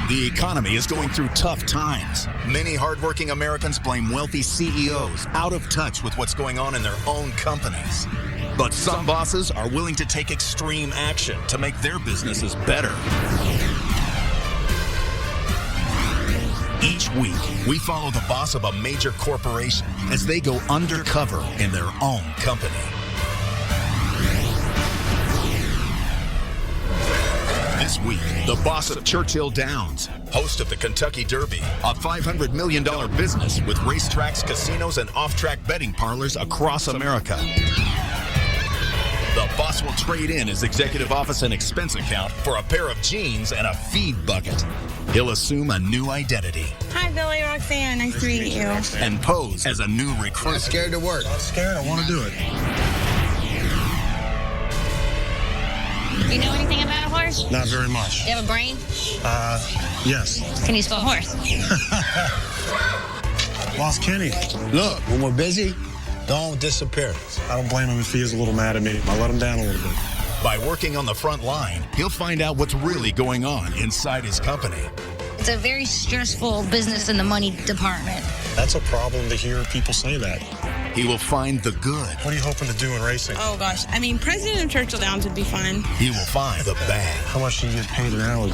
The economy is going through tough times. Many hardworking Americans blame wealthy CEOs out of touch with what's going on in their own companies. But some bosses are willing to take extreme action to make their businesses better. Each week, we follow the boss of a major corporation as they go undercover in their own company. This week, the boss of Churchill Downs, host of the Kentucky Derby, a $500 million business with racetracks, casinos, and off-track betting parlors across America. The boss will trade in his executive office and expense account for a pair of jeans and a feed bucket. He'll assume a new identity. Hi, Billy, Roxanne. Nice to meet you. And pose as a new recruit. I'm scared to work. Not scared. I want to do it. You know anything about a horse? Not very much. You have a brain? Yes. Can you spell horse? Lost Kenny. Look, when we're busy, don't disappear. I don't blame him if he is a little mad at me. I let him down a little bit. By working on the front line, he'll find out what's really going on inside his company. It's a very stressful business in the money department. That's a problem to hear people say that. He will find the good. What are you hoping to do in racing? Oh, gosh. I mean, president of Churchill Downs would be fun. He will find the bad. How much do you get paid an hour?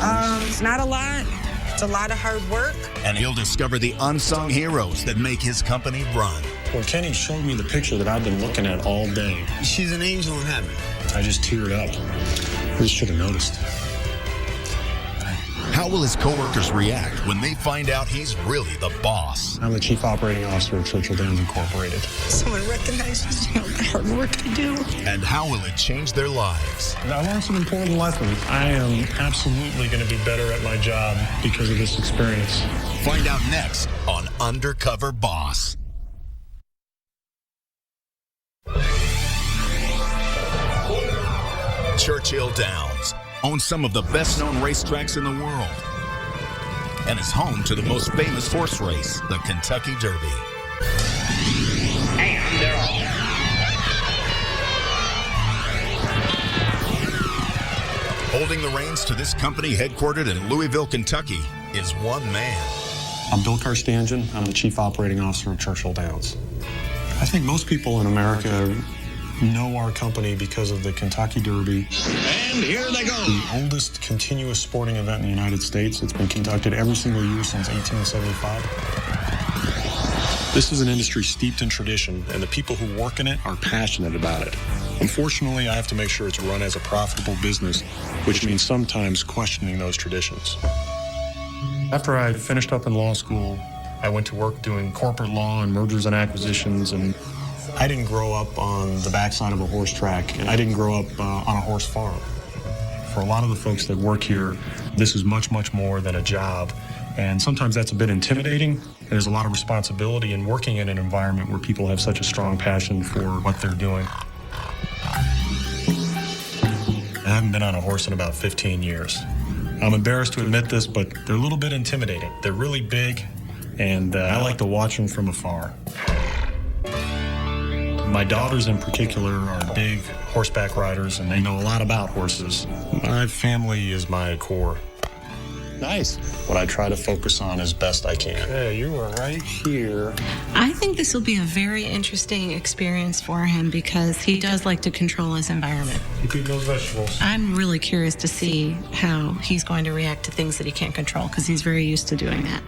Not a lot. It's a lot of hard work. And he'll discover the unsung heroes that make his company run. When Kenny showed me the picture that I've been looking at all day, She's an angel in heaven. I just teared up. I just should have noticed. How will his coworkers react when they find out he's really the boss? I'm the Chief Operating Officer of Churchill Downs Incorporated. Someone recognizes, the hard work I do. And how will it change their lives? I learned some important lessons. I am absolutely going to be better at my job because of this experience. Find out next on Undercover Boss. Churchill Downs owns some of the best-known racetracks in the world and is home to the most famous horse race, the Kentucky Derby. And they're off. Holding the reins to this company headquartered in Louisville, Kentucky, is one man. I'm Bill Karstanjan. I'm the Chief Operating Officer of Churchill Downs. I think most people in America know our company because of the Kentucky Derby. And here they go. The oldest continuous sporting event in the United States. It's been conducted every single year since 1875. This is an industry steeped in tradition, and the people who work in it are passionate about it. Unfortunately, I have to make sure it's run as a profitable business, which means sometimes questioning those traditions. After I finished up in law school, I went to work doing corporate law and mergers and acquisitions, and I didn't grow up on the backside of a horse track, and I didn't grow up on a horse farm. For a lot of the folks that work here, this is much, much more than a job, and sometimes that's a bit intimidating. There's a lot of responsibility in working in an environment where people have such a strong passion for what they're doing. I haven't been on a horse in about 15 years. I'm embarrassed to admit this, but they're a little bit intimidating. They're really big, and I like to watch them from afar. My daughters in particular are big horseback riders, and they know a lot about horses. My family is my core. Nice. What I try to focus on as best I can. Okay, you are right here. I think this will be a very interesting experience for him because he does like to control his environment. Keep eating those vegetables. I'm really curious to see how he's going to react to things that he can't control because he's very used to doing that.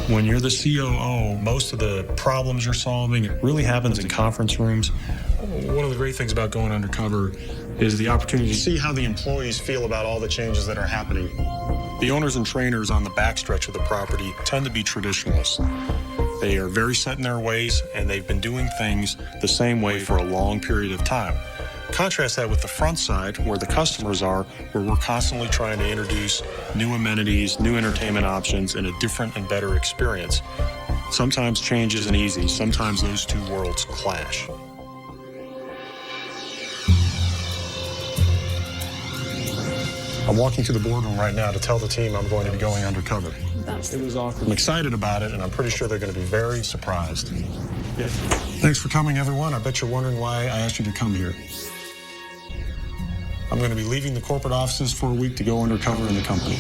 When you're the COO, most of the problems you're solving, it really happens in conference rooms. One of the great things about going undercover is the opportunity to see how the employees feel about all the changes that are happening. The owners and trainers on the backstretch of the property tend to be traditionalists. They are very set in their ways, and they've been doing things the same way for a long period of time. Contrast that with the front side, where the customers are, where we're constantly trying to introduce new amenities, new entertainment options, and a different and better experience. Sometimes change isn't easy. Sometimes those two worlds clash. I'm walking to the boardroom right now to tell the team I'm going to be going undercover. It was awesome. I'm excited about it, and I'm pretty sure they're going to be very surprised. Yeah. Thanks for coming, everyone. I bet you're wondering why I asked you to come here. I'm going to be leaving the corporate offices for a week to go undercover in the company.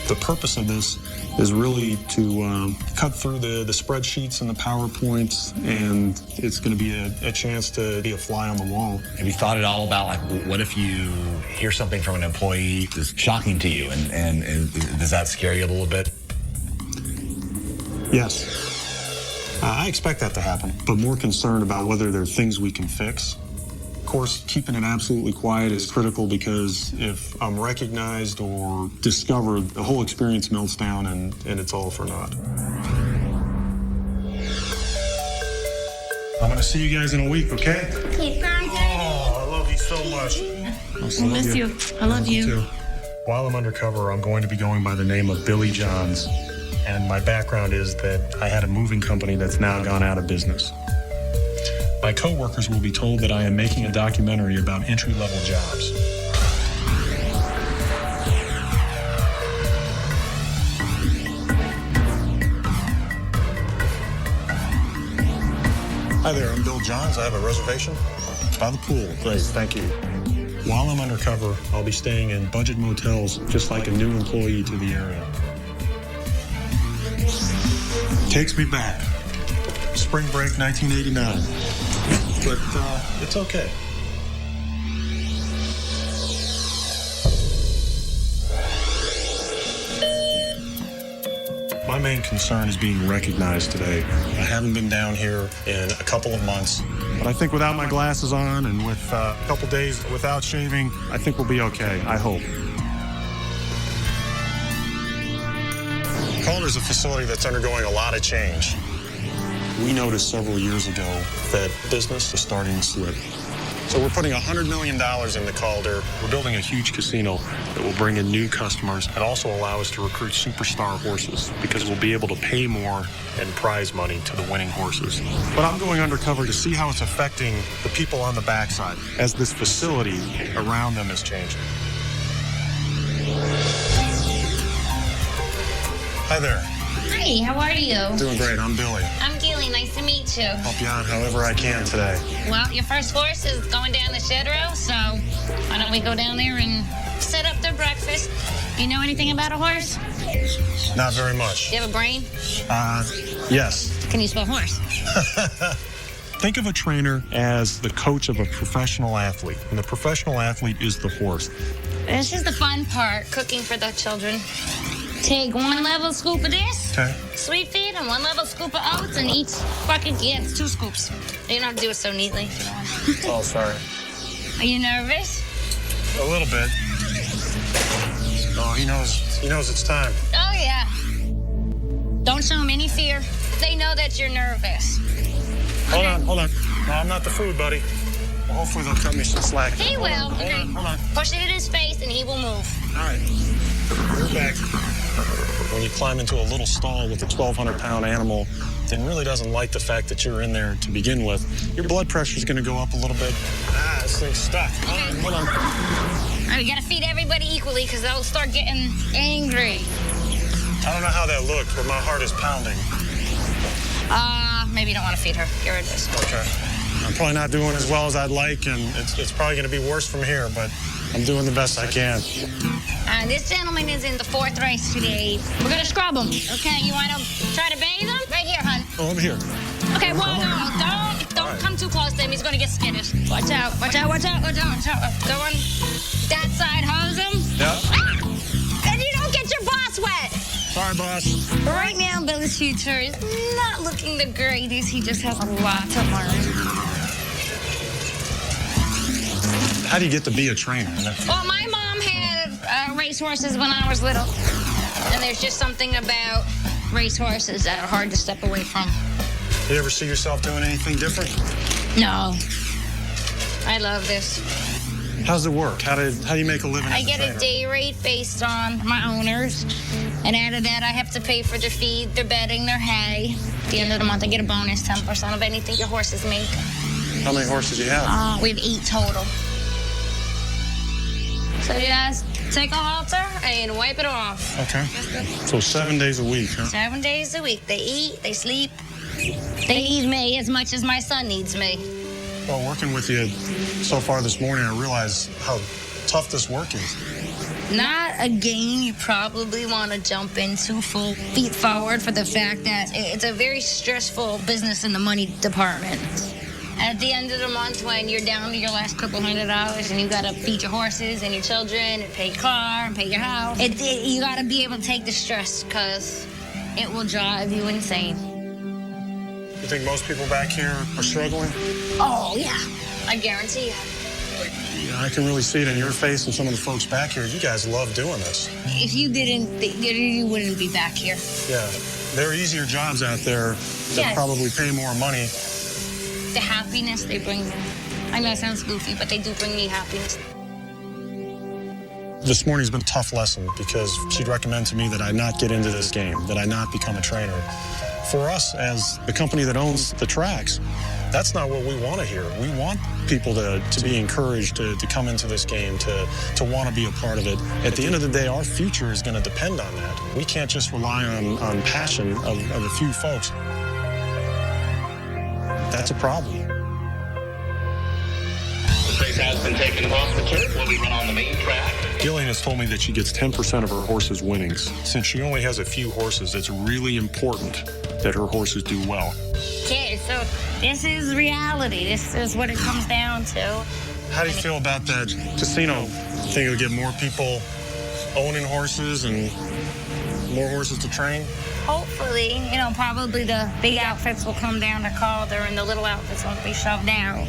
The purpose of this is really to cut through the spreadsheets and the PowerPoints, and it's going to be a chance to be a fly on the wall. Have you thought at all about, like, what if you hear something from an employee that's shocking to you, and does that scare you a little bit? Yes. I expect that to happen, but more concerned about whether there are things we can fix. Of course, keeping it absolutely quiet is critical because if I'm recognized or discovered, the whole experience melts down and it's all for naught. I'm going to see you guys in a week, okay? Okay, bye. Oh, I love you so much. I miss you. I love you. Too. While I'm undercover, I'm going to be going by the name of Billy Johns. And my background is that I had a moving company that's now gone out of business. My coworkers will be told that I am making a documentary about entry-level jobs. Hi there, I'm Bill Johns. I have a reservation by the pool. Great, thank you. While I'm undercover, I'll be staying in budget motels just like a new employee to the area. Takes me back. Spring break 1989. But it's okay. My main concern is being recognized today. I haven't been down here in a couple of months, but I think without my glasses on and with a couple days without shaving, I think we'll be okay, I hope. Calder's a facility that's undergoing a lot of change. We noticed several years ago that business is starting to slip. So we're putting $100 million into Calder. We're building a huge casino that will bring in new customers and also allow us to recruit superstar horses because we'll be able to pay more in prize money to the winning horses. But I'm going undercover to see how it's affecting the people on the backside as this facility around them is changing. Hi there. Hi, how are you? Doing great. I'm Billy. I'm Gilly. Nice to meet you. Help you out however I can today. Well, your first horse is going down the shed row, so why don't we go down there and set up their breakfast? You know anything about a horse? Not very much. Do you have a brain? Yes. Can you spell horse? Think of a trainer as the coach of a professional athlete, and the professional athlete is the horse. This is the fun part, cooking for the children. Take 1 level scoop of this, Okay. sweet feed, and 1 level scoop of oats, and each bucket gets 2 scoops. You don't have to do it so neatly if you don't want to. Oh, sorry. Are you nervous? A little bit. Oh, he knows it's time. Oh, yeah. Don't show them any fear. They know that you're nervous. Hold on. No, I'm not the food, buddy. Well, hopefully they'll cut me some slack. He will. Okay. Hold on. Push it in his face, and he will move. All right. You're back. When you climb into a little stall with a 1,200-pound animal that really doesn't like the fact that you're in there to begin with, your blood pressure's going to go up a little bit. This thing's stuck. Hold on. All right, we got to feed everybody equally because they'll start getting angry. I don't know how that looked, but my heart is pounding. Maybe you don't want to feed her. Get rid of this. Okay. I'm probably not doing as well as I'd like, and it's probably going to be worse from here, but I'm doing the best I can. This gentleman is in the 4th race today. We're going to scrub him. Okay, you want to try to bathe him? Right here, hon. Oh, over here. Okay, well, no, don't come too close to him. He's going to get skittish. Watch out. Go on that side, hose him. Yeah. And you don't get your boss wet. Sorry, boss. Right now, Billy's future is not looking the greatest. He just has a lot to learn. How do you get to be a trainer? Well, my mom had racehorses when I was little. And there's just something about racehorses that are hard to step away from. You ever see yourself doing anything different? No. I love this. How's it work? How do you make a living I as a get trainer? a day rate based on my owners. And out of that, I have to pay for their feed, their bedding, their hay. At the end of the month, I get a bonus, 10% of anything your horses make. How many horses do you have? We have 8 total. So you guys take a halter and wipe it off. Okay. So 7 days a week, huh? 7 days a week. They eat, they sleep. They need me as much as my son needs me. Well, working with you so far this morning, I realize how tough this work is. Not a game you probably want to jump into full feet forward for the fact that it's a very stressful business in the money department. At the end of the month, when you're down to your last couple $100 and you got to feed your horses and your children and pay your car and pay your house, you got to be able to take the stress because it will drive you insane. You think most people back here are struggling? Oh, yeah. I guarantee you. Yeah, I can really see it in your face and some of the folks back here. You guys love doing this. If you didn't, you wouldn't be back here. Yeah, there are easier jobs out there that Yes. probably pay more money. The happiness they bring me. I know it sounds goofy, but they do bring me happiness. This morning's been a tough lesson because she'd recommend to me that I not get into this game, that I not become a trainer. For us, as the company that owns the tracks, that's not what we want to hear. We want people to be encouraged to come into this game, to want to be a part of it. At the end of the day, our future is going to depend on that. We can't just rely on passion of a few folks. That's a problem. The race has been taken off the turf. Will we run on the main track? Gillian has told me that she gets 10% of her horses' winnings. Since she only has a few horses, it's really important that her horses do well. Okay, so this is reality. This is what it comes down to. How do you feel about that casino? Think it'll get more people owning horses and more horses to train? Hopefully, probably the big outfits will come down to Calder and the little outfits won't be shoved down.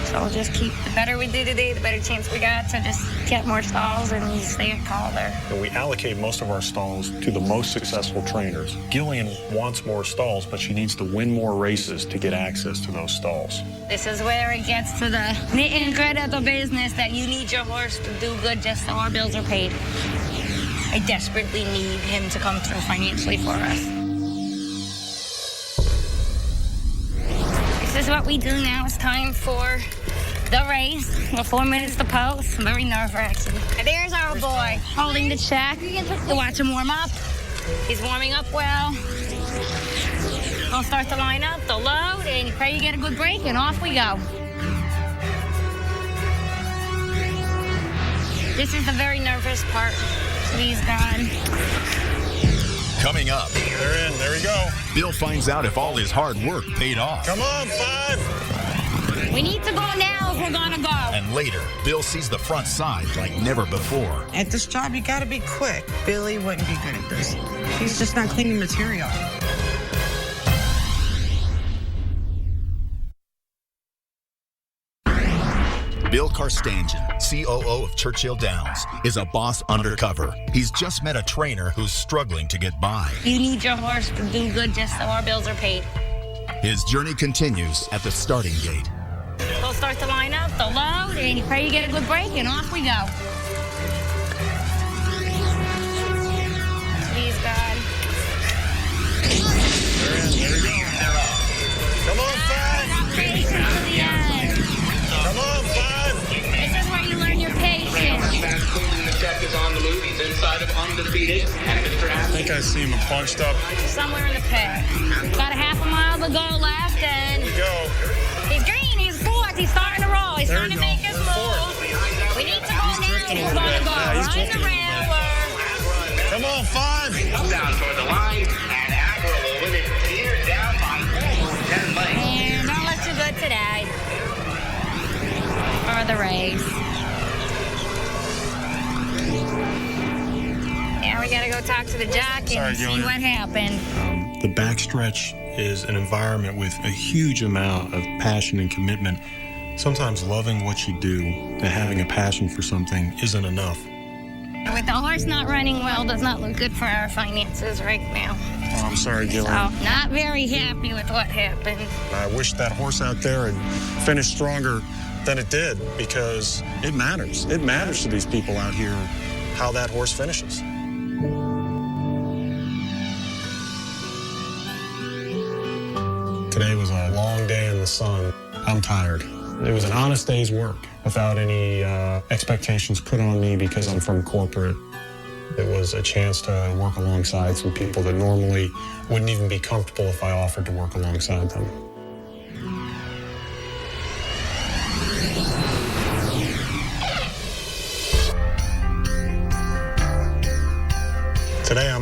So we'll just keep, the better we do today, the better chance we got to just get more stalls and stay at Calder. And we allocate most of our stalls to the most successful trainers. Gillian wants more stalls, but she needs to win more races to get access to those stalls. This is where it gets to the nit and grit of the business that you need your horse to do good just so our bills are paid. I desperately need him to come through financially for us. This is what we do now. It's time for the race. We're 4 minutes to post. Very nerve-wracking. There's our boy holding the check. You watch him warm up. He's warming up well. We'll start the lineup, the load, and you pray you get a good break, and off we go. This is the very nervous part. He's gone. Coming up, They're in. There we go. Bill finds out if all his hard work paid off. Come on, 5. We need to go now if we're gonna go. And later, Bill sees the front side like never before. At this job, you gotta be quick. Billy wouldn't be good at this. He's just not cleaning material. Bill Karstanjian, COO of Churchill Downs, is a boss undercover. He's just met a trainer who's struggling to get by. You need your horse to do good just so our bills are paid. His journey continues at the starting gate. We'll start the lineup, the load, and you pray you get a good break, and off we go. He's gone. They're in. There we go. Come on, 5. Patience to the end. Come on, 5. This is where you learn your patience. The check is on the move. He's inside of undefeated. And Mr. I think I see him bunched up. Somewhere in the pit. Got a half a mile to go left, and There we go. he's green. He's fourth. He's starting to roll. He's There starting you to go. make his move. We need to go now. drifting a We're little going to bit. go Yeah, he's right drifting a little around. Come on, 5. down toward the line. And Agra will win it here down by 10 lengths. And don't look too good today for the race. Now we gotta go talk to the jockey Sorry, and see Gillian. what happened. The backstretch is an environment with a huge amount of passion and commitment. Sometimes loving what you do and having a passion for something isn't enough. With the horse not running well, does not look good for our finances right now. Oh, I'm sorry, So, Gillian. not very happy with what happened. I wish that horse out there had finished stronger than it did because it matters. It matters to these people out here how that horse finishes. Today was a long day in the sun. I'm tired. It was an honest day's work without any expectations put on me because I'm from corporate. It was a chance to work alongside some people that normally wouldn't even be comfortable if I offered to work alongside them.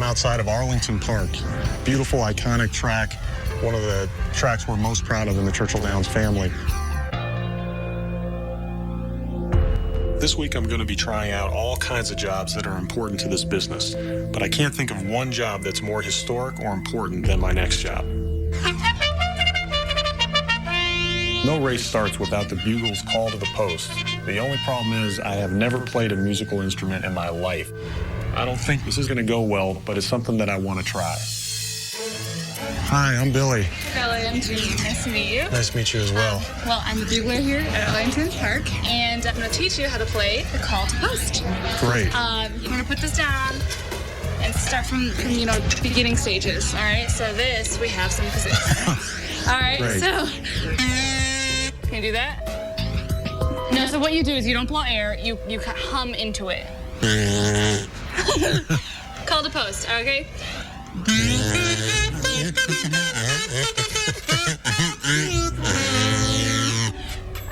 outside of Arlington Park. Beautiful, iconic track. One of the tracks we're most proud of in the Churchill Downs family. This week, I'm going to be trying out all kinds of jobs that are important to this business, but I can't think of one job that's more historic or important than my next job. No race starts without the bugle's call to the post. The only problem is I have never played a musical instrument in my life. I don't think this is going to go well, but it's something that I want to try. Hi, I'm Billy. Billy, I'm Jean. Nice to meet you. Nice to meet you as well. Well, I'm the bugler here at Arlington Park, and I'm going to teach you how to play the call to post. Great. You're going to put this down and start from beginning stages. All right. So this we have some positions. All right. Great. So can you do that? No. So what you do is you don't blow air. You hum into it. Call to post. Okay.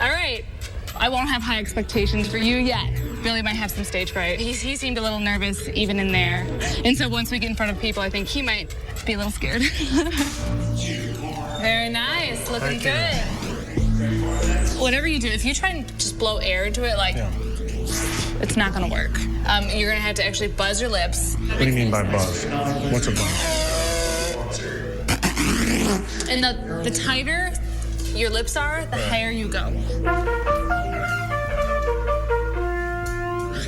All right. I won't have high expectations for you yet. Billy might have some stage fright. He seemed a little nervous even in there. And so once we get in front of people, I think he might be a little scared. Very nice. Looking good. Whatever you do, if you try and just blow air into it, it's not going to work. You're going to have to actually buzz your lips. What do you mean by buzz? What's a buzz? And the tighter your lips are, the higher you go.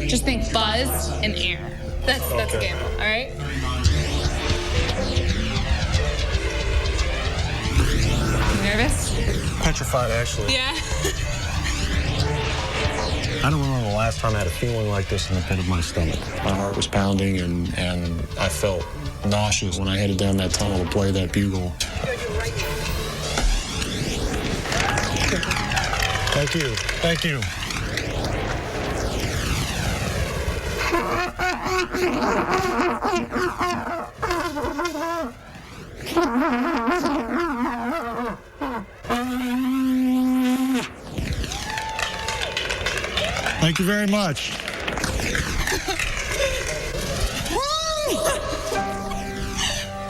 Just think buzz and air. That's a gamble, all right? Nervous? Petrified, actually. Yeah. I don't remember the last time I had a feeling like this in the pit of my stomach. My heart was pounding, and I felt nauseous when I headed down that tunnel to play that bugle. Thank you. Thank you. Thank you very much.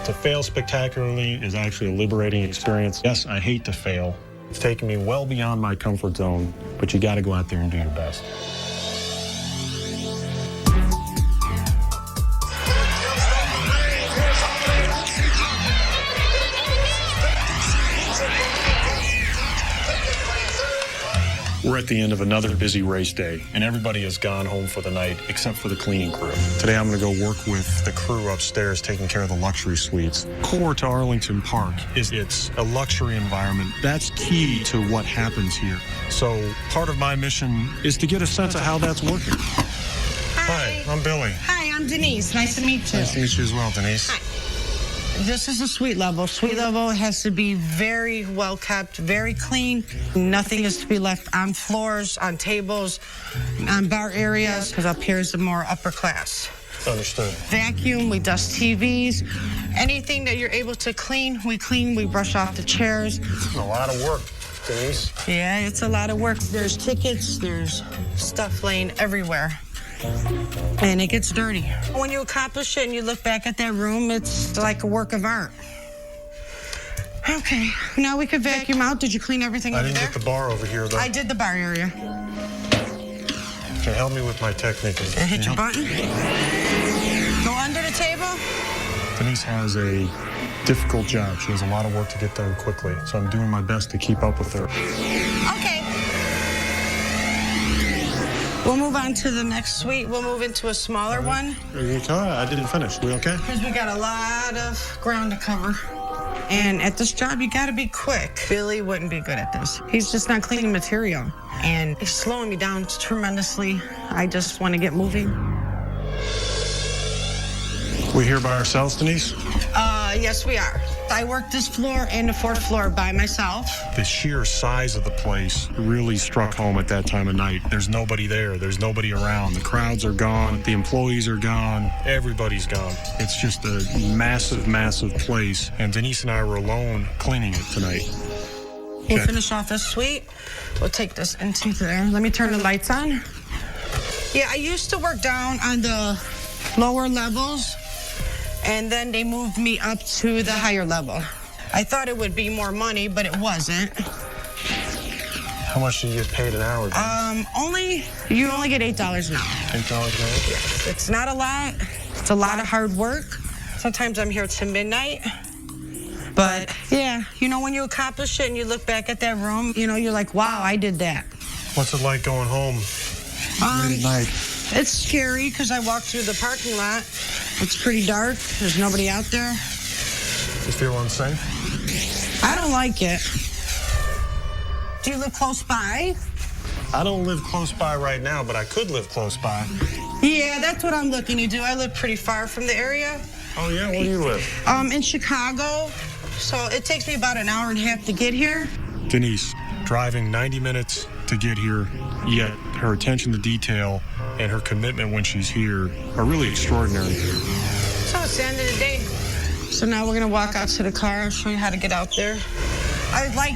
To fail spectacularly is actually a liberating experience. Yes, I hate to fail. It's taken me well beyond my comfort zone, but you got to go out there and do your best. We're at the end of another busy race day, and everybody has gone home for the night except for the cleaning crew. Today I'm going to go work with the crew upstairs taking care of the luxury suites. Core to Arlington Park is it's a luxury environment. That's key to what happens here. So part of my mission is to get a sense of how that's working. Hi, I'm Billy. Hi, I'm Denise. Nice to meet you. Nice to meet you as well, Denise. Hi. This is a suite level. Suite level has to be very well kept, very clean. Nothing is to be left on floors, on tables, on bar areas, because up here is the more upper class. Understood. Vacuum, we dust TVs. Anything that you're able to clean, we brush off the chairs. It's a lot of work, Denise. Yeah, it's a lot of work. There's tickets, there's stuff laying everywhere. And it gets dirty. When you accomplish it and you look back at that room, it's like a work of art. Okay, now we could vacuum out. Did you clean everything over there? I didn't get the bar over here, though. I did the bar area. Okay, help me with my technique. And hit your button. Go under the table. Denise has a difficult job. She has a lot of work to get done quickly, so I'm doing my best to keep up with her. Okay. We'll move on to the next suite. We'll move into a smaller one. I didn't finish. We okay? Because we got a lot of ground to cover. And at this job, you got to be quick. Billy wouldn't be good at this. He's just not cleaning material. And it's slowing me down tremendously. I just want to get moving. We here by ourselves, Denise? Yes, we are. I work this floor and the fourth floor by myself. The sheer size of the place really struck home at that time of night. There's nobody there. There's nobody around. The crowds are gone. The employees are gone. Everybody's gone. It's just a massive, massive place. And Denise and I were alone cleaning it tonight. We'll finish off this suite. We'll take this into there. Let me turn the lights on. Yeah, I used to work down on the lower levels. And then they moved me up to the higher level. I thought it would be more money, but it wasn't. How much do you get paid an hour? You only get $8 an hour. $8 an hour? Yes. It's not a lot. It's a lot of hard work. Sometimes I'm here till midnight. But yeah, you know, when you accomplish it and you look back at that room, you know, you're like, wow, I did that. What's it like going home late at night? It's scary because I walk through the parking lot. It's pretty dark. There's nobody out there. You feel unsafe? I don't like it. Do you live close by? I don't live close by right now, but I could live close by. Yeah, that's what I'm looking to do. I live pretty far from the area. Oh, yeah? Where do you live? In Chicago. So it takes me about an hour and a half to get here. Denise, driving 90 minutes to get here, yet her attention to detail and her commitment when she's here are really extraordinary. So it's the end of the day. So now we're going to walk out to the car. I'll show you how to get out there. I'd like,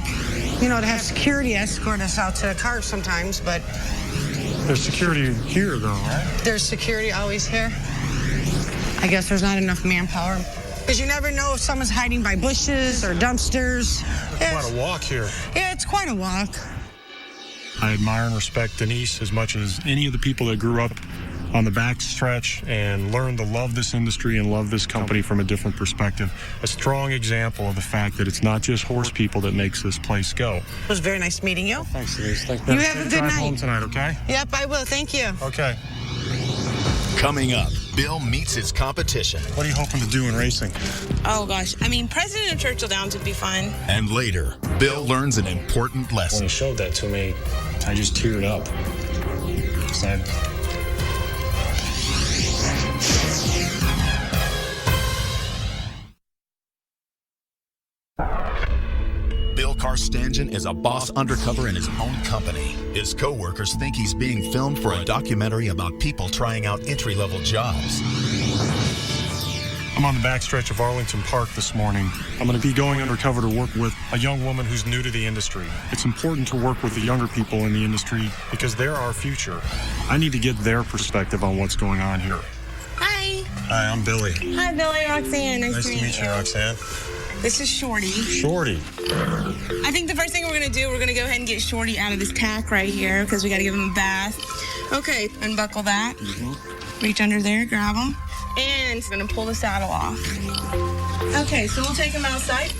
you know, to have security escort us out to the car sometimes, but... There's security here, though, right? There's security always here. I guess there's not enough manpower. Because you never know if someone's hiding by bushes or dumpsters. It's quite a walk here. Yeah, it's quite a walk. I admire and respect Denise as much as any of the people that grew up on the backstretch and learned to love this industry and love this company from a different perspective. A strong example of the fact that it's not just horse people that makes this place go. It was very nice meeting you. Thanks, Denise. Thank you. You have a good night. Drive home tonight, okay? Yep, I will. Thank you. Okay. Coming up, Bill meets his competition. What are you hoping to do in racing? Oh, gosh. I mean, president of Churchill Downs would be fun. And later, Bill learns an important lesson. When he showed that to me, I just teared up. Bill Karstangen is a boss undercover in his own company. His co-workers think he's being filmed for a documentary about people trying out entry-level jobs. I'm on the backstretch of Arlington Park this morning. I'm going to be going undercover to work with a young woman who's new to the industry. It's important to work with the younger people in the industry because they're our future. I need to get their perspective on what's going on here. Hi. Hi, I'm Billy. Hi, Billy. Roxanne. Nice to meet you. Roxanne. This is Shorty. Shorty. I think the first thing we're going to do, we're going to go ahead and get Shorty out of this tack right here because we got to give him a bath. Okay, unbuckle that. Reach under there, grab him. And we're going to pull the saddle off. Okay, so we'll take him outside.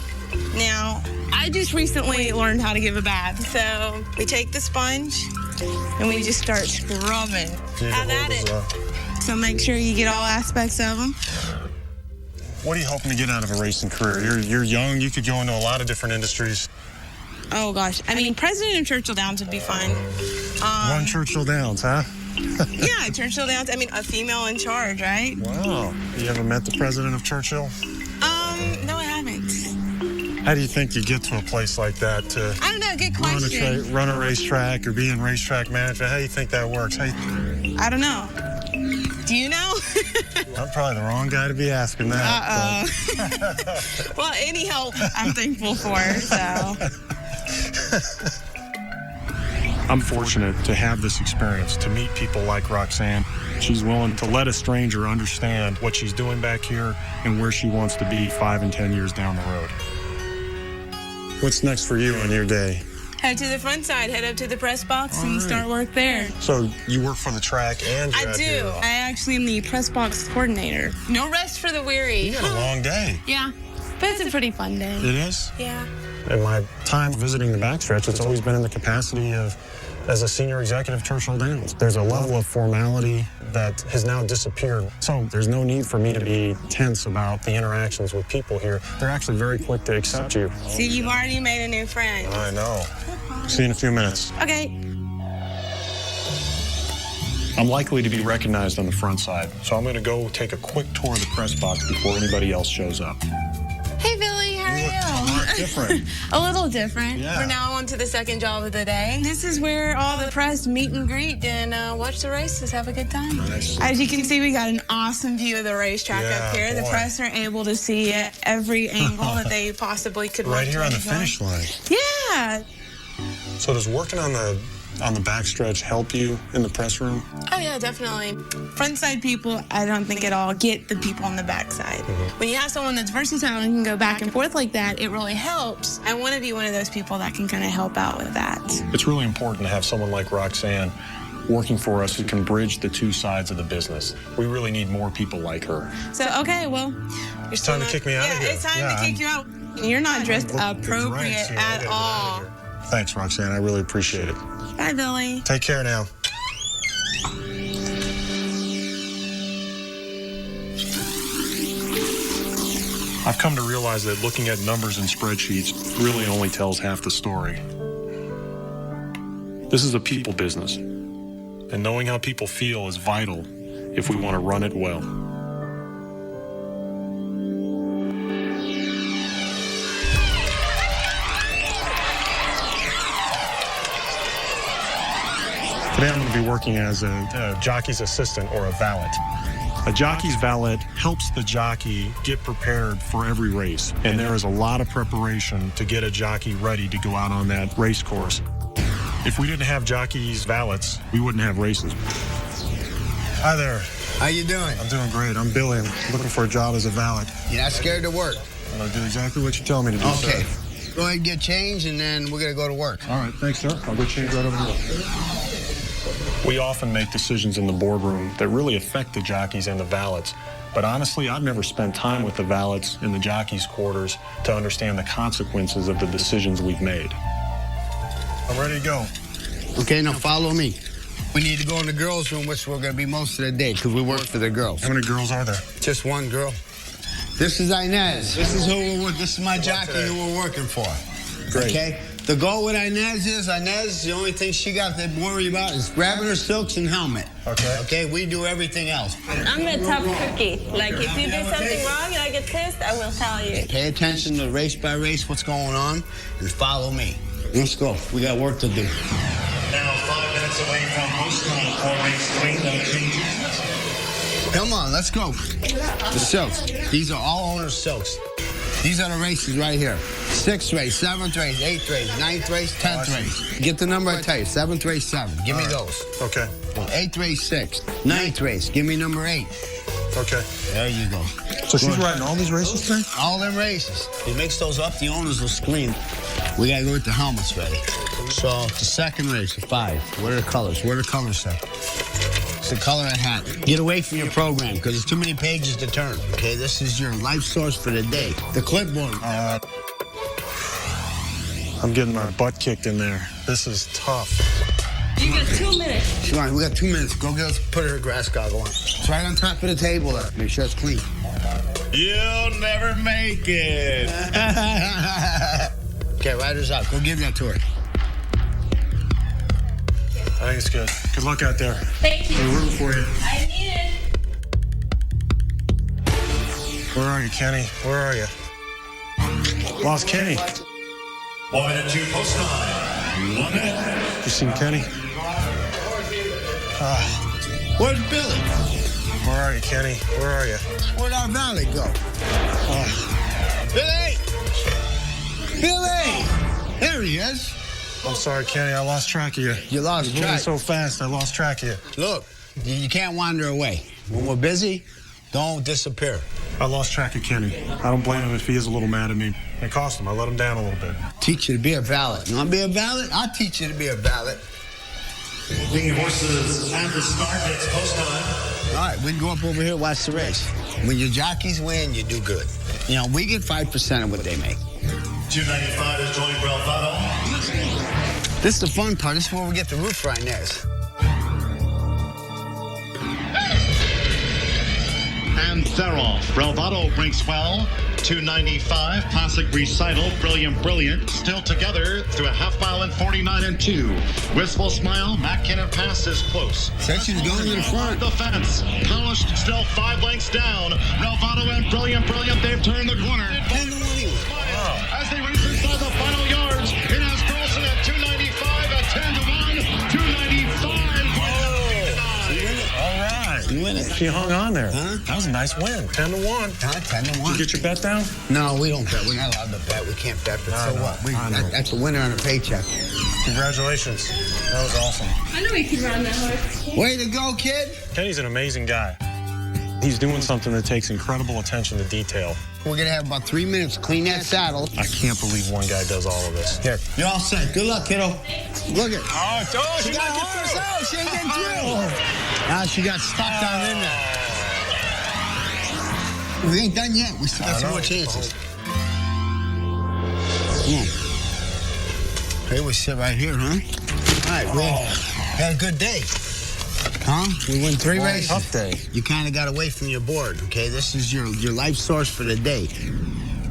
Now, I just recently learned how to give a bath. So we take the sponge and we just start scrubbing. Have at it. So make sure you get all aspects of them. What are you hoping to get out of a racing career? You're young. You could go into a lot of different industries. Oh, gosh. I mean, president of Churchill Downs would be fun. Run Churchill Downs, huh? Yeah, Churchill Downs. I mean, a female in charge, right? Wow. You ever met the president of Churchill? No, I haven't. How do you think you get to a place like that to I don't know, good question. run a racetrack or be in racetrack management? How do you think that works? I don't know. Do you know? I'm probably the wrong guy to be asking that. Uh-oh. Well, any help I'm thankful for, so. I'm fortunate to have this experience, to meet people like Roxanne. She's willing to let a stranger understand what she's doing back here and where she wants to be 5 and 10 years down the road. What's next for you on your day? Head to the front side, head up to the press box and start work there. So you work for the track and you're I out do. here. I actually am the press box coordinator. No rest for the weary. You got a long day. Yeah, but it's a pretty fun day. It is? Yeah. In my time visiting the backstretch, it's always been in the capacity of as a senior executive Churchill Downs. There's a level of formality that has now disappeared. So there's no need for me to be tense about the interactions with people here. They're actually very quick to accept you. See, you've already made a new friend. I know. See you in a few minutes. Okay. I'm likely to be recognized on the front side, so I'm going to go take a quick tour of the press box before anybody else shows up. Hey, Billy, how are you? Different. A little different. Yeah. We're now on to the second job of the day. This is where all the press meet and greet and watch the races, have a good time. Nice. As you can see, we got an awesome view of the racetrack up here. Boy. The press are able to see every angle that they possibly could want Right here on the to. finish line. Yeah. So does working on the on the backstretch help you in the press room? Oh, yeah, definitely. Front side people, I don't think at all get the people on the back side. When you have someone that's versatile and can go back and forth like that, it really helps. I want to be one of those people that can kind of help out with that. It's really important to have someone like Roxanne working for us who can bridge the two sides of the business. We really need more people like her. So, okay, well, It's time to kick me out of here. It's time to kick you out. You're not dressed appropriate at all. Thanks, Roxanne. I really appreciate it. Bye, Billy. Take care now. I've come to realize that looking at numbers and spreadsheets really only tells half the story. This is a people business, and knowing how people feel is vital if we want to run it well. Today I'm going to be working as a jockey's assistant or a valet. A jockey's valet helps the jockey get prepared for every race, and there is a lot of preparation to get a jockey ready to go out on that race course. If we didn't have jockeys valets, we wouldn't have races. Hi there. How you doing? I'm doing great. I'm Billy. I'm looking for a job as a valet. You're not scared to work? I'm going to do exactly what you tell me to do, Okay. sir. Go ahead and get changed, and then we're going to go to work. All right. Thanks, sir. I'll go change right over here. We often make decisions in the boardroom that really affect the jockeys and the valets. But honestly, I've never spent time with the valets in the jockeys' quarters to understand the consequences of the decisions we've made. I'm ready to go. Okay, now follow me. We need to go in the girls' room, which we're going to be most of the day, because we work for the girls. How many girls are there? Just one girl. This is Inez. This is who we're with. This is my jockey who we're working for. Great. Okay? The goal with Inez is, the only thing she got to worry about is grabbing her silks and helmet. Okay. Okay, we do everything else. I'm a tough cookie. Like, if you do something wrong and I get pissed, I will tell you. Pay attention to race by race, what's going on, and follow me. Let's go. We got work to do. Now 5 minutes away from post time for race 3. No changes. Come on, let's go. The silks. These are all owners' silks. These are the races right here. 6th race, 7th race, 8th race, 9th race, 10th race. Get the number I tell you. 7th race, 7. Give me those. Okay. 8th race, 6. 9th race, give me number 8. Okay. There you go. So she's riding all these races today? All them races. He makes those up, the owners will scream. We gotta go with the helmets ready. So the second race, 5. What are the colors? What are the colors say? It's the color of hat. Get away from your program because there's too many pages to turn. Okay, this is your life source for the day. The clipboard. I'm getting my butt kicked in there. This is tough. You got 2 minutes. Come on, we got 2 minutes. Go get us, put her grass goggle on. It's right on top of the table there. Make sure it's clean. You'll never make it. Okay, rider's out. Go give that to her. I think it's good. Good luck out there. Thank you. We're rooting for you. I need it. Where are you, Kenny? Where are you? Lost Kenny. 1 minute to post time. 1 minute. You seen Kenny? Where's Billy? Where are you, Kenny? Where are you? Where'd our valet go? Billy! Billy! There he is. I'm sorry, Kenny. I lost track of you. You lost You're moving track. so fast, I lost track of you. Look, you can't wander away. When we're busy, don't disappear. I lost track of Kenny. I don't blame him if he is a little mad at me. It cost him. I let him down a little bit. Teach you to be a valet. You want to be a valet? I'll teach you to be a valet. Bringing horses at the start. It's post time. All right, we can go up over here, watch the race. When your jockeys win, you do good. You know, we get 5% of what they make. 295 is Joey Bravado. This is the fun part. This is where we get the roof right next. And Theroff. Bravado breaks well. 295. Classic Recital. Brilliant. Still together through a half mile in 49 and 2. Wistful Smile. Matt Cannon pass is close. Section's going to the front. The fence. Polished still 5 lengths down. Bravado and Brilliant. They've turned the corner. As they race inside the final yards, it has Carlson at 295 at 10 to 1. 295. All right. You win it. She hung on there. Huh? That was a nice win. 10 to 1. 10 to 1. Did you get your bet down? No, we don't bet. We're not allowed to bet. We can't bet. But so what? That's a winner on a paycheck. Congratulations. That was awesome. I know he could run that hard. Way to go, kid. Kenny's an amazing guy. He's doing something that takes incredible attention to detail. We're going to have about 3 minutes to clean that saddle. I can't believe one guy does all of this. Here, you're all set. Good luck, kiddo. Look at she got hard. She ain't getting through. Now she got stuck down in there. We ain't done yet. We still got some more chances. Come on. Hey, we sit right here, huh? All right, we had a good day. Huh? We won 3 races. Tough day. You kind of got away from your board, okay? This is your life source for the day.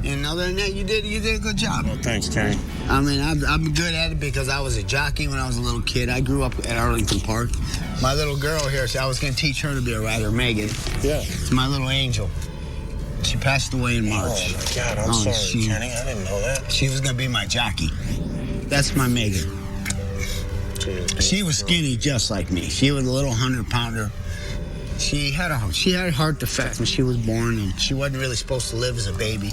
And other than that, you did a good job. Well, thanks, Kenny. I mean, I'm good at it because I was a jockey when I was a little kid. I grew up at Arlington Park. My little girl here, so I was going to teach her to be a rider, Megan. Yeah. It's my little angel. She passed away in March. Oh, my God, I'm sorry, Kenny. I didn't know that. She was going to be my jockey. That's my Megan. She was skinny just like me. She was a little 100-pounder. She had a heart defect when she was born, and she wasn't really supposed to live as a baby.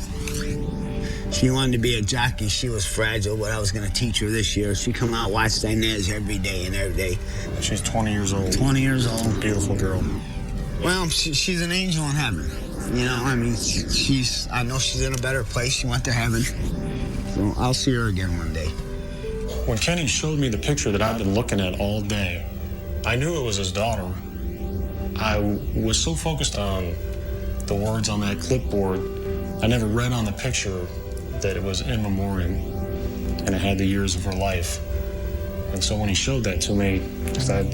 She wanted to be a jockey. She was fragile. What I was going to teach her this year, she come out, watch Inez every day and every day. She's 20 years old. 20 years old. Beautiful girl. Well, she's an angel in heaven. You know, I mean, I know she's in a better place. She went to heaven. So I'll see her again one day. When Kenny showed me the picture that I've been looking at all day, I knew it was his daughter. I was so focused on the words on that clipboard, I never read on the picture that it was in memoriam and it had the years of her life. And so when he showed that to me, I said,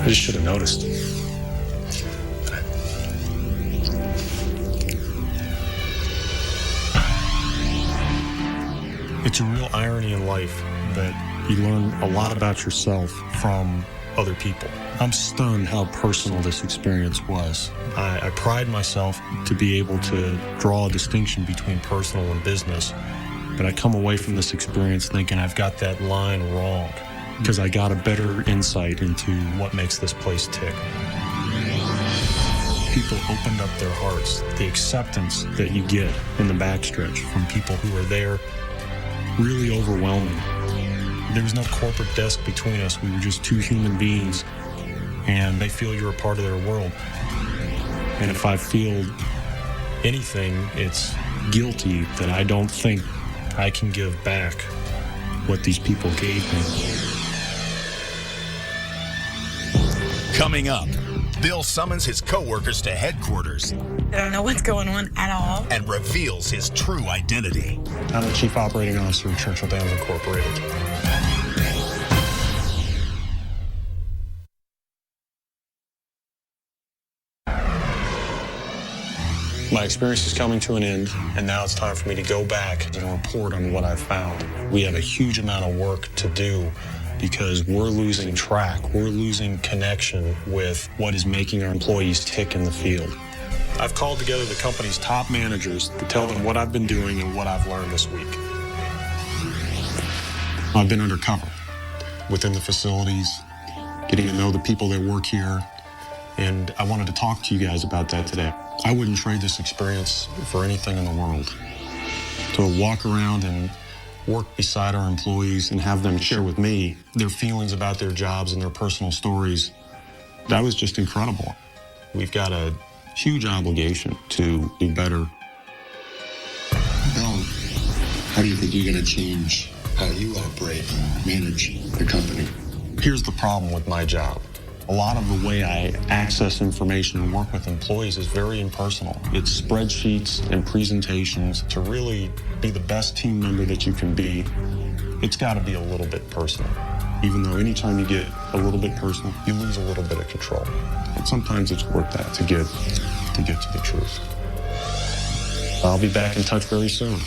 I just should have noticed. It's a real irony in life that you learn a lot about yourself from other people. I'm stunned how personal this experience was. I pride myself to be able to draw a distinction between personal and business, but I come away from this experience thinking I've got that line wrong, because I got a better insight into what makes this place tick. People opened up their hearts. The acceptance that you get in the backstretch from people who are there, really overwhelming. There was no corporate desk between us. We were just two human beings, and they feel you're a part of their world. And if I feel anything, it's guilty that I don't think I can give back what these people gave me. Coming up, Bill summons his coworkers to headquarters I don't know what's going on at all. and reveals his true identity. I'm the Chief Operating Officer of Churchill Downs Incorporated. My experience is coming to an end, and now it's time for me to go back and report on what I've found. We have a huge amount of work to do because we're losing track. We're losing connection with what is making our employees tick in the field. I've called together the company's top managers to tell them what I've been doing and what I've learned this week. I've been undercover within the facilities, getting to know the people that work here, and I wanted to talk to you guys about that today. I wouldn't trade this experience for anything in the world. To walk around and work beside our employees and have them share with me their feelings about their jobs and their personal stories, that was just incredible. We've got a huge obligation to do better. Bill, how do you think you're going to change how you operate and manage the company? Here's the problem with my job. A lot of the way I access information and work with employees is very impersonal. It's spreadsheets and presentations. To really be the best team member that you can be, it's got to be a little bit personal. Even though anytime you get a little bit personal, you lose a little bit of control. And sometimes it's worth that to get to the truth. I'll be back in touch very soon.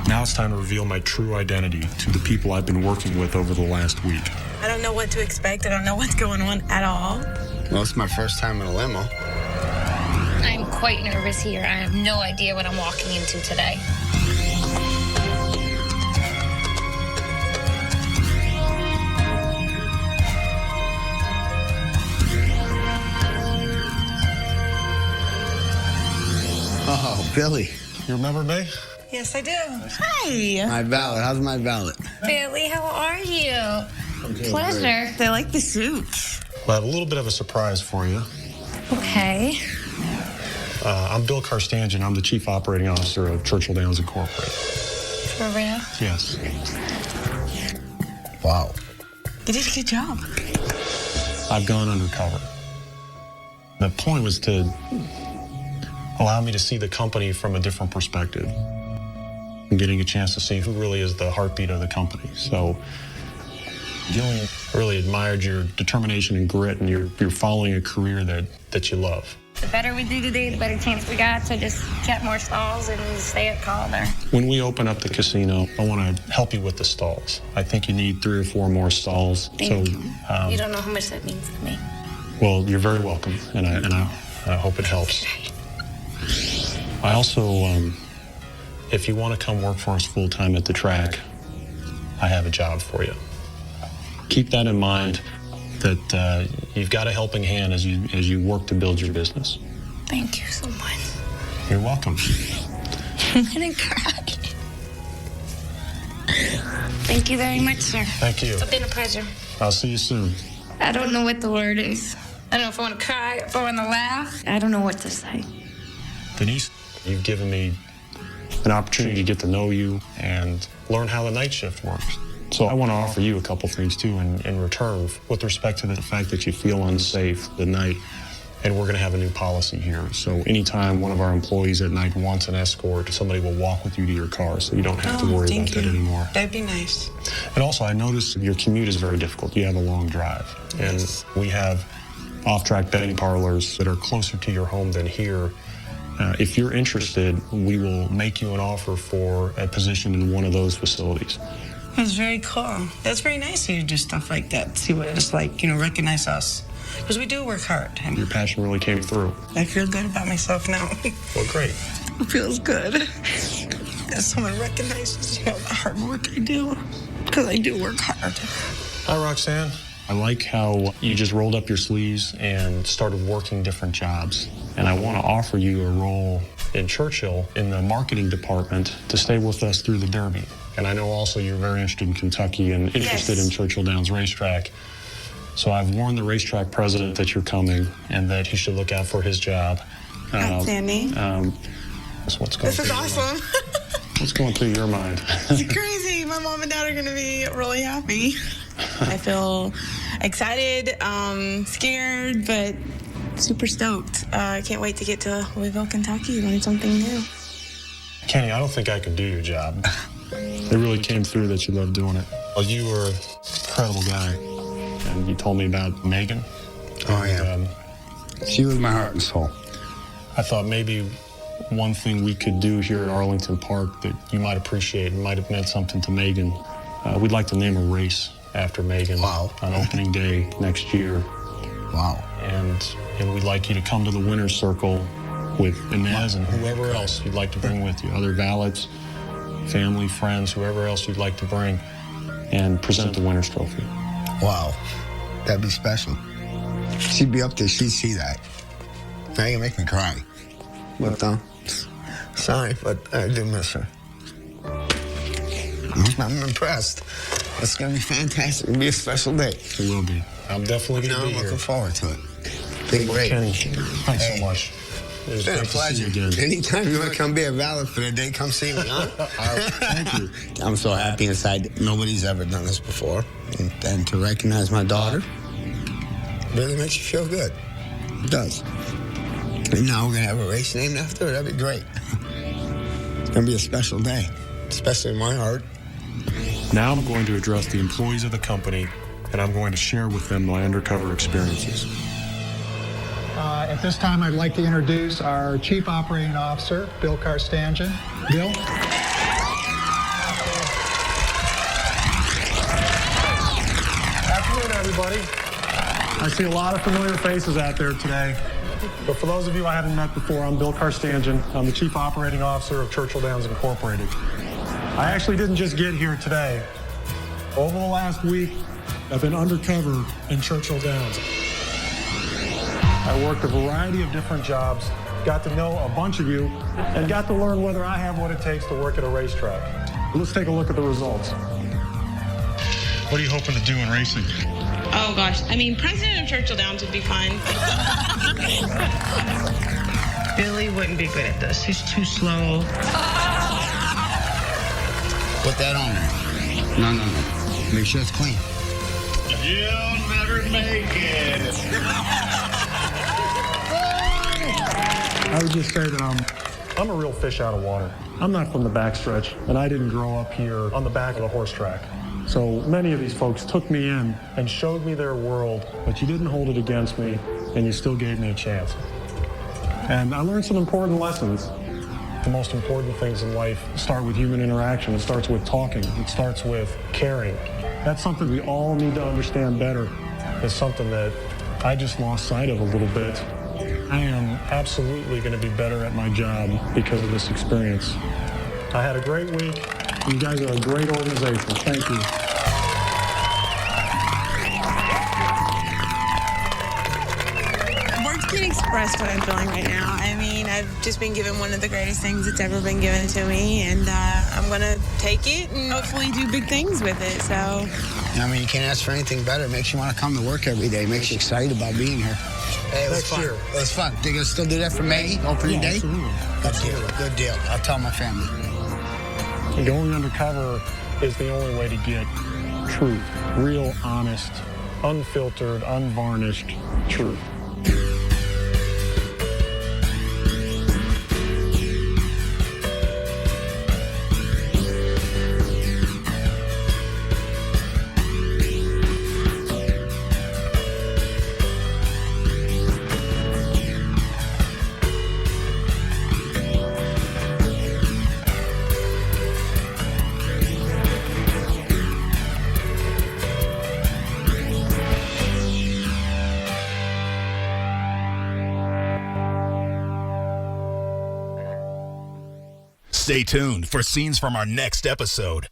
Now it's time to reveal my true identity to the people I've been working with over the last week. I don't know what to expect. I don't know what's going on at all. Well, it's my first time in a limo. I'm quite nervous here. I have no idea what I'm walking into today. Billy. You remember me? Yes, I do. Hi. My valet. How's my valet? Billy, how are you? Pleasure. They like the suit. Well, I have a little bit of a surprise for you. Okay. I'm Bill Carstangen. I'm the Chief Operating Officer of Churchill Downs Incorporated. For real? Yes. Wow. You did a good job. I've gone undercover. The point was to allow me to see the company from a different perspective. I'm getting a chance to see who really is the heartbeat of the company. So, Gillian really admired your determination and grit, and you're following a career that you love. The better we do today, the better chance we got to just get more stalls and stay at Calder. When we open up the casino, I want to help you with the stalls. I think you need 3 or 4 more stalls. Thank you. You don't know how much that means to me. Well, you're very welcome, and I hope it helps. I also, if you want to come work for us full-time at the track, I have a job for you. Keep that in mind, that you've got a helping hand as you work to build your business. Thank you so much. You're welcome. I'm gonna cry. Thank you very much, sir. Thank you. It's been a pleasure. I'll see you soon. I don't know what the word is. I don't know if I want to cry, if I want to laugh. I don't know what to say. Denise, you've given me an opportunity to get to know you and learn how the night shift works. So I want to offer you a couple things, too, in return with respect to the fact that you feel unsafe at night. And we're going to have a new policy here. So anytime one of our employees at night wants an escort, somebody will walk with you to your car, so you don't have to worry about that anymore. That'd be nice. And also, I noticed your commute is very difficult. You have a long drive. And we have off-track betting parlors that are closer to your home than here. If you're interested, we will make you an offer for a position in one of those facilities. That's very cool. That's very nice of you to do stuff like that. See what it's like, recognize us. Because we do work hard. Your passion really came through. I feel good about myself now. Well, great. It feels good. That someone recognizes, the hard work I do. Because I do work hard. Hi, Roxanne. I like how you just rolled up your sleeves and started working different jobs. And I want to offer you a role in Churchill in the marketing department to stay with us through the Derby. And I know also you're very interested in Kentucky and interested in Churchill Downs Racetrack. So I've warned the racetrack president that you're coming and that he should look out for his job. Outstanding. What's going this is awesome. What's going through your mind? It's crazy. My mom and dad are going to be really happy. I feel excited, scared, but super stoked. I can't wait to get to Louisville, Kentucky, learn something new. Kenny, I don't think I can do your job. It really came through that you love doing it. Well, you were an incredible guy. And you told me about Megan. Oh, yeah. She was my heart and soul. I thought maybe one thing we could do here at Arlington Park that you might appreciate and might have meant something to Megan. We'd like to name a race after Megan on opening day next year. Wow. And we'd like you to come to the winner's circle with Inez and whoever else you'd like to bring with you, other valets, family, friends, whoever else you'd like to bring, and present the winner's trophy. Wow. That'd be special. She'd be up there, she'd see that. Now you make me cry. But, sorry, but I do miss her. I'm impressed. It's going to be fantastic. It'll be a special day. It will be. I'm definitely going to be here. I'm looking forward to it. Big great. Kenny, thanks so much. It's been a pleasure. Anytime you want to come be a valet for the day, come see me, huh? Thank you. I'm so happy inside. Nobody's ever done this before. And to recognize my daughter really makes you feel good. It does. And now we're going to have a race named after her. That'd be great. It's going to be a special day, especially in my heart. Now I'm going to address the employees of the company, and I'm going to share with them my undercover experiences. At this time, I'd like to introduce our Chief Operating Officer, Bill Carstangen. Bill? Afternoon, everybody. I see a lot of familiar faces out there today. But for those of you I haven't met before, I'm Bill Carstangen. I'm the Chief Operating Officer of Churchill Downs Incorporated. I actually didn't just get here today. Over the last week, I've been undercover in Churchill Downs. I worked a variety of different jobs got to know a bunch of you, and got to learn whether I have what it takes to work at a racetrack. Let's take a look at the results. What are you hoping to do in racing? Oh gosh, I mean, President of Churchill Downs would be fun. Billy wouldn't be good at this. He's too slow. Put that on there. No. Make sure it's clean. You'll never make it. I would just say that I'm a real fish out of water. I'm not from the backstretch, and I didn't grow up here on the back of a horse track. So many of these folks took me in and showed me their world, but you didn't hold it against me, and you still gave me a chance. And I learned some important lessons. The most important things in life start with human interaction. It starts with talking. It starts with caring. That's something we all need to understand better. It's something that I just lost sight of a little bit. I am absolutely going to be better at my job because of this experience. I had a great week. You guys are a great organization. Thank you. Words can't express what I'm feeling right now. I mean, I've just been given one of the greatest things that's ever been given to me, and I'm going to take it and hopefully do big things with it, so. I mean, you can't ask for anything better. It makes you want to come to work every day. It makes you excited about being here. Hey, it was fun. It was fun. They gonna still do that for Maggie opening day? Absolutely. Good deal. I'll tell my family. Going undercover is the only way to get truth. Real, honest, unfiltered, unvarnished truth. Stay tuned for scenes from our next episode.